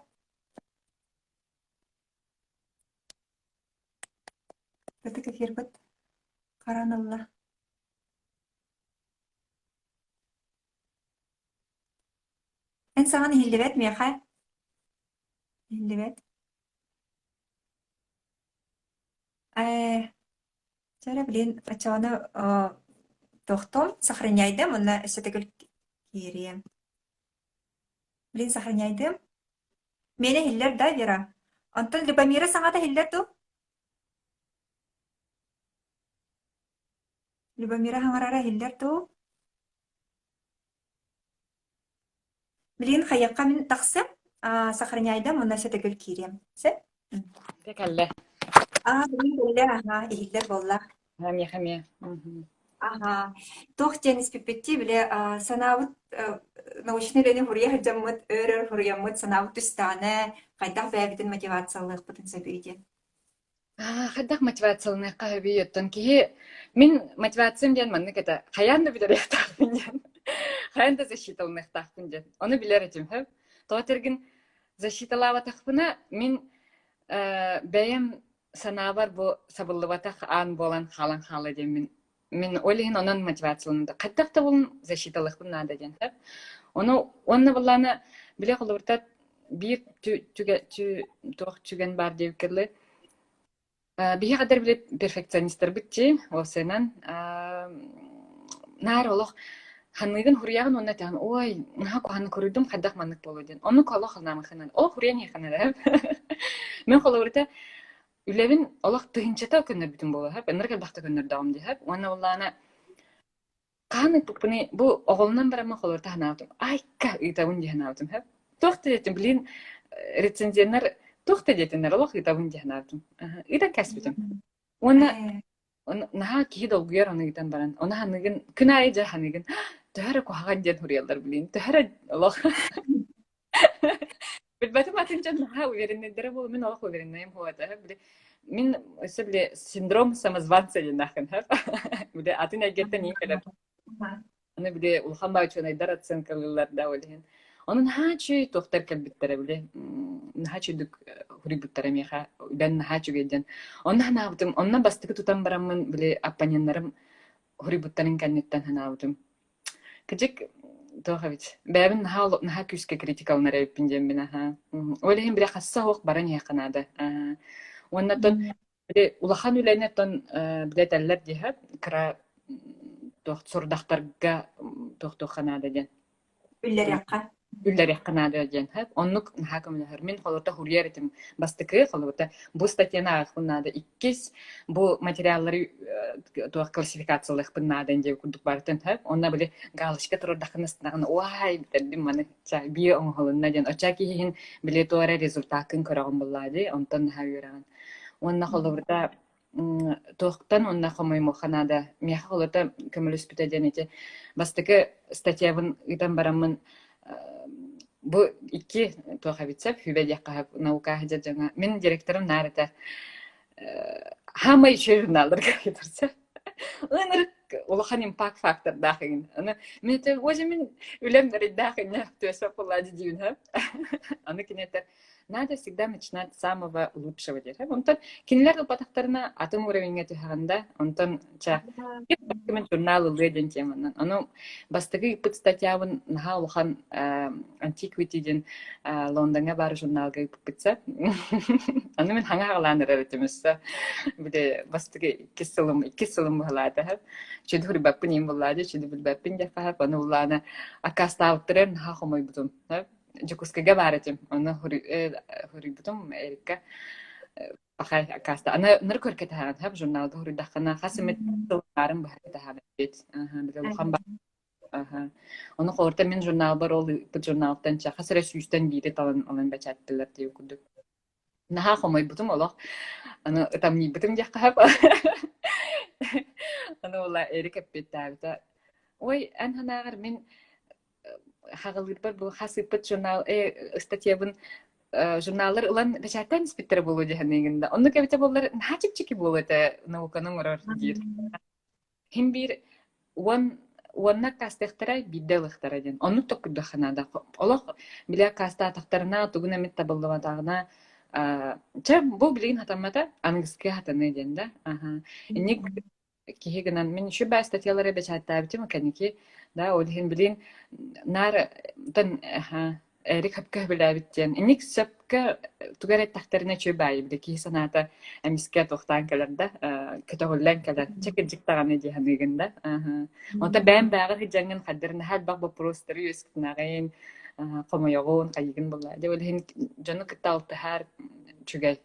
Кырдык эфир бит. Каран алла. Мен саңа нехиллебет меха? Нехиллебет? Жара билин ачаны тохтом сохраняйдым, онна эсетегил кирием. Билин сохраняйдым. Мене хиллер да Вера. Антон Любомира саңа да хиллер ду? Любомира хаңарара хиллер ду? Билин хаякка мен тақсым, сохраняйдым, онна эсетегил кирием. Се? текалле. Билин хиллер, хиллер болла. Хами. Тох тенис пипетти биле санаут научный лене хурья хаджаммыт өрөр хурьяммыт санаут түстане кайдах бәбитин мотивациялык потенциал бейди. Хаддах мотивациялны кабиеттен ки мен мотивациям ден манны кета хаянда билер ятахын ден. Хаянда защиталны тахын ден. Оны билер этим хэ. Тоотергин защиталава тахпына мен бәем санабар бу сабыллыбатах ан болан халан халы ден мен ойлайын онын мотивациялында. Қаттақта болын защиталықпын нада ден. Оны боланы біле қылыртат бір түген бар деукерлі. Бихе қадар біле перфекционистер бітті осынан. Нар олық ханныгын хұрияғын онна тәғын, ой, наға қуаны көрдім қадақ манық болу ден. Оны қолы қылнамы қынан. Ол хұриян еқанады. Мен қылырта Үлевин олақ тыгынчата көннөр бүтүн болу хап, энерге бакта көннөр даам ди хап. Уана уллана каны пукпыны бу оголунан барама холор тахнаатым. Айка итабын ди ханаатым хап. Тохта детим билин рецензионер тохта детинер олақ итабын ди ханаатым. Ита кәсбитим. Уана наха киһи долгуяр оныгытан баран. Оны ханыгын, күн айы жа ханыгын, төһөрө кухаган ден хуриялар билин. Төһөрө олох. Билбәтим атынчан наха увереннәдәре бул, мин олох увереннәйм хуата. Биле, мин өсө биле синдром самозванца динахын. Биле, атын әгәттә ни кәләп. Аны биле улхан баучан айдар оценкалылар да олehen. Onun haçı tohtar kalbitlere bile haçı dük huributtara meha ben haçı geden. Ondan yaptım. Ondan bastıkı tutan baramın bile appanyanlarım huributtanın kannetten hanavdım. Kıcık tohavit. Ben ha küske kritik alınır yapınca ben ha. Öyle bile hassa hoq baran yakınada. Ondan bile ulahan ülenetten bile teller diye kara toht sordaktarga tohtoxanada den. Üller yakka. Güller yakınada diyen hep. Onluk hakamlar. Min kolorta huriyetim. Bastıkı kolorta. Bu statiyana akılnada ikkis. Bu materyalları tuğ klasifikasyalık bınnadan diye kurduk barıtın hep. Onna bile galışka tururdakın ısınağına vay biterdim bana. Çay bir onhalınna diyen. Oçaki hihin bile tuğra rezultakın körağın bulladı. Ondan ha yürağın. Onna kolorta tuğtan onna komoy mohanada. Miha kolorta kömülüs bütediyen eti. Bastıkı statiyavın itan baramın bu iki tuha bitsep hübe yakah nauka hajajanga men direktörüm narita hama işe jurnallar kayıtırsa onur ulahan impact factor dahil ana men te ojemin ülemleri dahil ne tuesa poladı diyor hep ana kinete надо всегда начинать с самого лучшего дела. Онтон кинилер упатактарына атом уровеньге төхаганда онтон ча мен журналы леден теманан. Аны бастыгы ипыт статьябын наха улхан antiquity-ден Лондонга бар журналга ипытса. Аны мен хаңа галаныр эретемессе. Биде бастыгы 2 сылым булады хап. Чөд хурбаппын ем булады, чөд билбаппын жафа аны улана акастауттырын наха хомой бутун. Жокускага баратым. Аны хурибутум Эрика ахай акаста. Аны ныркөркө таган хап журналда хуридахана хасымет тыларын бар таган бит. Биде улхан бар. Аны хорта мен журнал бар ол бу журналдан ча хасыра сүйстен бири талан алан бачаттылар деп күдүк. Наха хомой бутум олох. Аны там ни бутум жакка хап. Аны ола Эрика беттабыта. Ой, ан ханагар мен хагылыр бар бу хасыпыт журнал статьябын журналлар улан бачаттан спиттер болу дегенде. Онны кебете боллар хачипчики болу это науканың орор дир. Хим бир уанна кастехтара бидделыхтара ден. Онны токкуда ханада. Олох биле каста тактарына тугуна мет табылдыватагына ча бу билин хатамата ангиске хатаны денде. Ник кихигенен мен еще ба статьялары бачатта битим каники да олхин билин нар тан Эрик хапка билабиттен. Ник сапка тугарет тахтарына чөбай биле ки саната амиске тохтан каларда кетогуллан калар чекинжик таганы диханыгында. Онта бәм багыр хиҗанган хаддерне хал баг бу простер юскнагын комойогон кайгын булла. Де олхин жаны кыталты һәр чүгәй.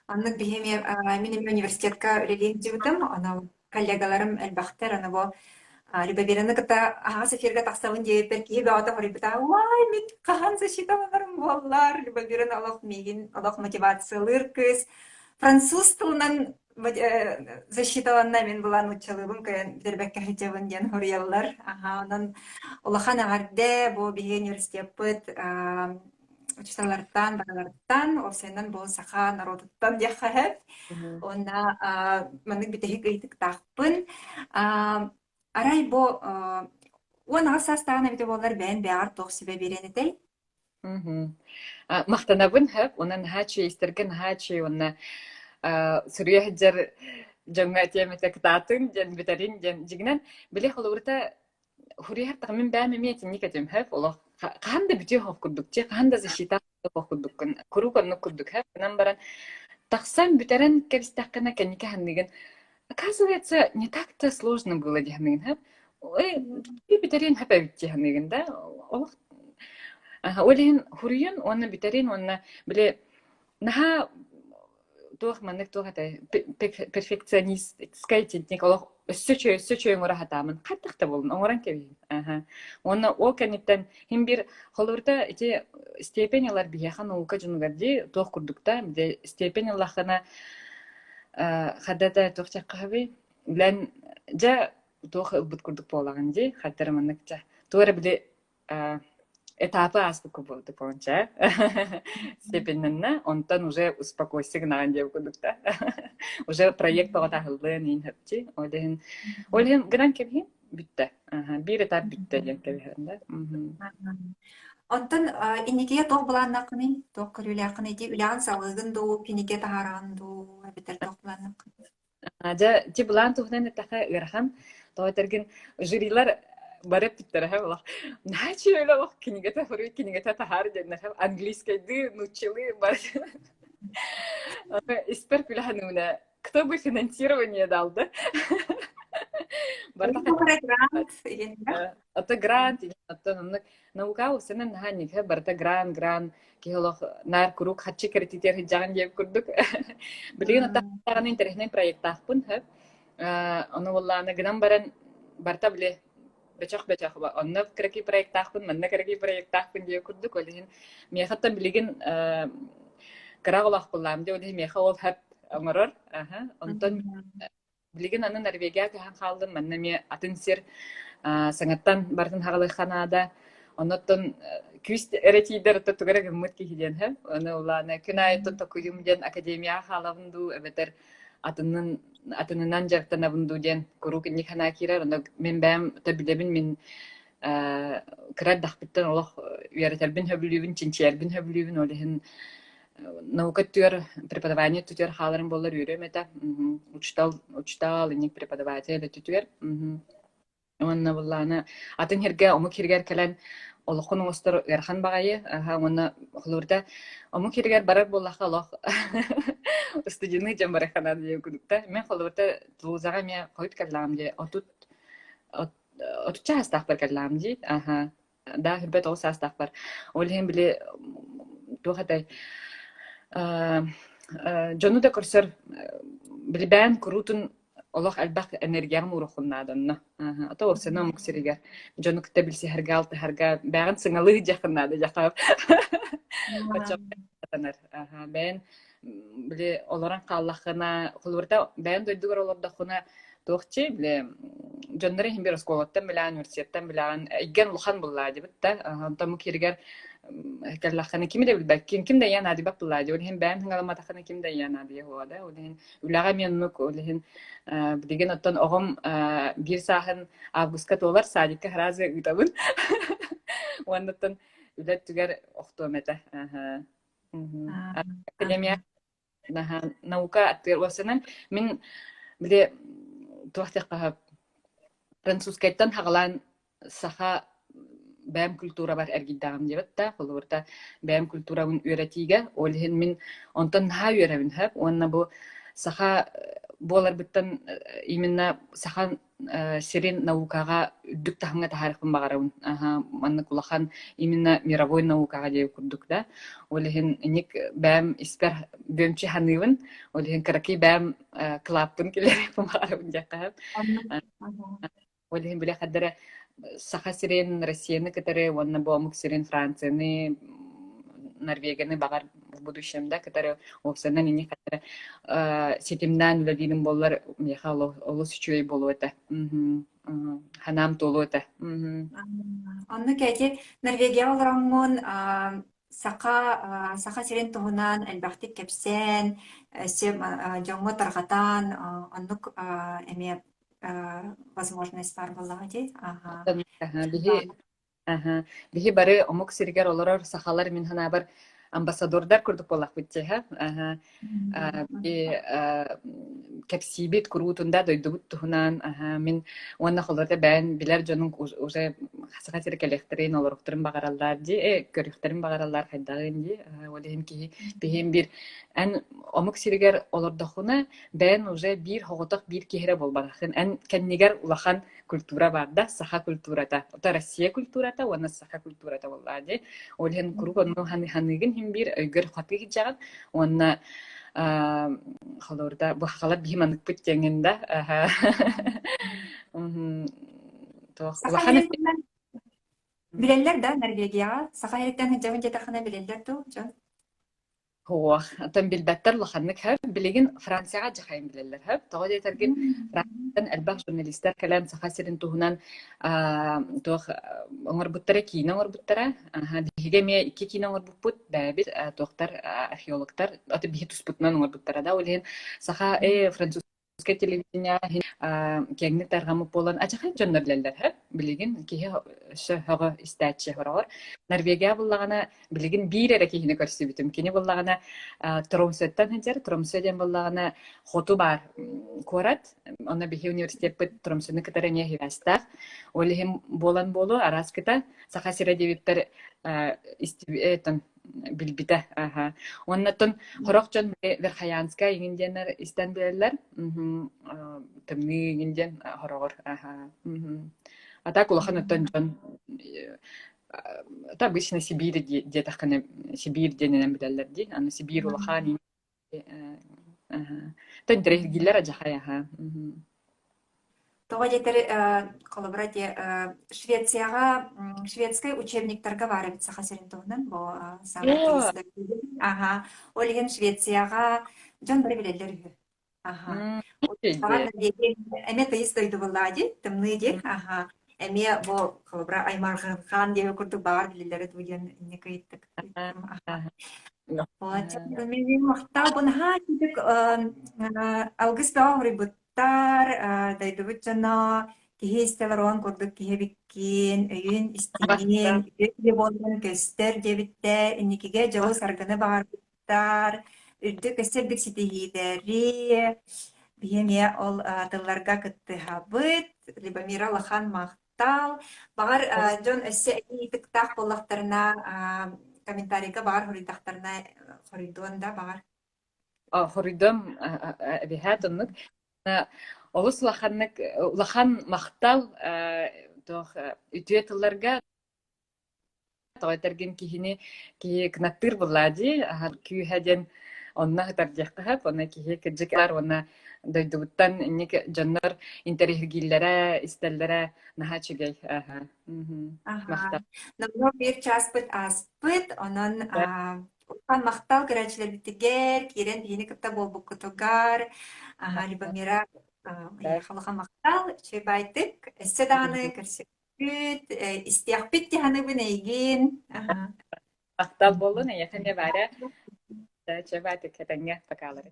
Аннык бихеме минем университетка религия дибитим, ана коллегаларым элбахтер ана бу Рибабираны кыта ағасы ферге тақсавын дейіпер кейбі ата хорипіта, «Вай, мен қаған защиталарым болар!» Рибабираны алақ меген, алақ мотивациялыр кыз. Француз тылынан защиталанна мен бұлан ұтчалыбын көйін дербәкке хетевін ден хориялар. Онан олахан ағарде бұл бігі университет учталардан, бағалардан, осайынан бұл сақа народыттан дияқағып. Онна мәнік бітегі гейтік тақпын. Арай бо уан асастагына бите болар бән бәгар тох себе беренетей. Мақтанабын хәп, онан хачы истерген хачы онна сүрия хәҗәр җаңга темете кытатын җан бетерин җан җигнән биле халурта хурия тагын бәм метин никәтем хәп олах канда бите хак курдук че канда защита хак курдук курукан курдук хәп нан баран таксан битерен кебистәккәнә кәнникә хәнниген. Оказывается, не так-то сложно было диханыгын. Ой, битерин хәпә бит диханыгын да. Олен хурыйын, онны битерин, онны биле наха тух маннык тух ата перфекционист, скайтинник олох өссөчөй ңора хатамын. Каттыкта болдун, оңоран кебин. Онны ол кенеттен хим бир холурда эти степенялар бияхан улка жунугарди тух курдукта, биле степенялахана хадата тухчаккаби билен жа туох ылбыт курдук болаган ди хаттар маннакча туара биле этапы аспыку болду понча степенненна онтан уже успокойся гнаган деп курдукта уже проект бага тахылды нин хапчи олен гран кеби бүтте бир этап бүтте деп кебихерде. Онтон инникие тох буланнакны, тох көрүлэкны ди үлән салыгын ду, кинике тахаран ду, битер тох буланнакны. жа ти булан тухнан таха ырхан тоотергин жюрилар барып биттер олах начи öyle олах кинигете хору кинигете тахар денер английский нучили бар испер пилахануна кто бы финансирование дал да это грант это наука усенен ханик барта грант киолох нар курук хачи кредитер хижан деп курдук билген аттаган интернет проекттахпын аны волланы гынан баран барта биле бечах онна кереки проекттахпын манна кереки проекттахпын деп курдук олин мехаттан билген караголах булам деп олин меха ол хап амарар онтон билген аны Норвегия хан халдым манна ме атынсер саңаттан бартын хагалыханада оннотон күст эретидер тотугара гыммыт кихиден ха аны улана күнай тотокуюм ден академия халавынду эбетер атынынан жактана бунду ден курук никана кирер аны мен бәм табилебин мен крад дахбиттен олох уяретелбин хөбүлүбүн чинчербин хөбүлүбүн олехин наука төр преподавание тутер халарын болар үйрем это учтал иник преподаватель тутер онна буллана атын херге омук хергер келен олохун остор ярхан багайы онна хлурда омук хергер барар боллаха олох студийный жам барахана деп күдүкта мен хлурда тузага ме койт калам де отут частах бар калам ди да хербет ол састах бар олхем биле тухатай жону да көрсөр билбен крутун Олох албак энергиям урухуннаданна. Ата ол сена муксиригер. Жону кытта билси харгалты харга багын сыңалы жакыннады жакап. Бачапанар. Бен биле олоран каллахына кулурда бен дойдугар олорда хуна тохчи биле жоннары химбер сколаттан биле университеттен биле иген лухан булла дибитта. Ата мукиригер каллахына кимде билбек кимде яна дибак булла ди. Олхин бен хангаламатахына кимде яна ди хода. Олхин улага меннук олхин билген оттон огом бир сахын августка толар садикка харазы үтабын. Уандаттан үлет түгер охтомета. Академия наука аттыр осынан мен биле туахтакка французскайттан хагалан саха бәм культура бар эргиддагым дебетта холурта бәм культурабын үйрәтиге олхин мен онтан ха үйрәбин хәп онна бу саха болар биттен именно сахан сирен наукага дүк таханга тарихын багарабын манны кулахан именно мировой наукага деп курдук да олхин ник бәм испер бөмчи ханыбын олхин караки бәм клаппын келер багарабын жакка олхин биле хаддара саха сирен Россияны которые онна бомук сирен Францияны Норвегияны багар в будущем да которые опсанан ини хатара сетимнан владимир боллар мехало олос чуй болу это ханам толу это Онны кәйте Норвегия олараңон саха сирен туһунан элбахтик кепсен сем жоңго таргатан оннук эме возможность бар буллагы биһи бары омук сиргер олорор сахалар мин хана бар амбассадордар курдук болак битте кепсибит курутунда дойдубут туһунан мен уанна холорда бән билер жонун уже хасага сир келехтерин олоруктерин багараллар ди көрүхтерин багараллар хайдагын ди олен ки бихим бир ан омук сиргер олордохуна бән уже бир хоготок бир кехере болбарахын ан кеннигер улахан культура бар да саха культурата ота Россия культурата уанна саха культурата болла ди олен куруконну ханыгын хим бир өйгөр хатыгы жаган уанна халорда бу халар бихиманык бүттеңинда билелер да Норвегия саха эректен жамын жетахана билелер ту жон هو تم بالبتر لخنك هب بلجن فرنسا عاد خاين بللر هب تقعد ترجن فرنسا الباخ جورناليستر كلام سخاسر انتو هنان توخ عمر بطرة كينا عمر بطرة هذه جميع كينا عمر بطت بابت توختر أرخيولوجتر أتبيه تسبتنا عمر بطرة ده ولهن سخا إيه فرنسا تلفزيونيا هن كأنه ترغم بولن أجخل جنر للر هب بلجن كيه شهر استاد شهر نرويجيا والله أنا بلجن بيرة ركيه هنا كرسي بتمكنني والله أنا ترومسوттан хәзер тромсоден буллагына хоту бар корат она бихи университет бит тромсоны катарыня хиваста олихим болан болу араскыта сахасира дебиттер истибетен билбите аха оннотон хорокчон верхаянска ингенденер истен белер тымны ингенден хорогор аха атак улаханаттан жон это обычно Сибирь где-то Сибирь денен билерлер ди аны Сибирь улахан тон терегилер ажахая Тоҕо дьэтэр холобура Швецияга шведскай учебниктарга баара бит саха сирин туһунан бо О, ага олиген Швецияга дьон бары билеллер үһү ага идея. эме тыйыс тойду буллади тымны ди ага эме бо холобура Аймархан диэбэ курдук баар билеллер туйен инникайыттык вот мен мактал бунха дик алгыс баахри буттар дайдыбыт жана киһистелер он курдук киһебиккин өйүн истинин үе болдун көстер дебитте инникиге жолу саргыны баар буттар үрдү көстер бик ситиһидери биһеме ол тылларга кыттыһабыт Любомира лахан мактал багар жон өссө итиктах боллахтарына комментарийга бар хоридахтарына хоридуон да бар. хоридом бихатыннык олус лахан мактал тох үтүетыларга тойтарген кихини ки кнаттыр буллади күйхаден онна таржакка онна кихи кыжыклар онна дойдубуттан ник жаннар интерьергиллere истеллere наха чигей мактал Намно bir часпыт аспыт, онон улхан мактал кырачылар битигер, кирен бийини кытта болбук кутугар, Любомира халыха мактал, чебайтык, эссе даны, кырсыппыт, истияхпыт тиханы бинейгин. мактал болун яхане бара чебаты кетенге такалары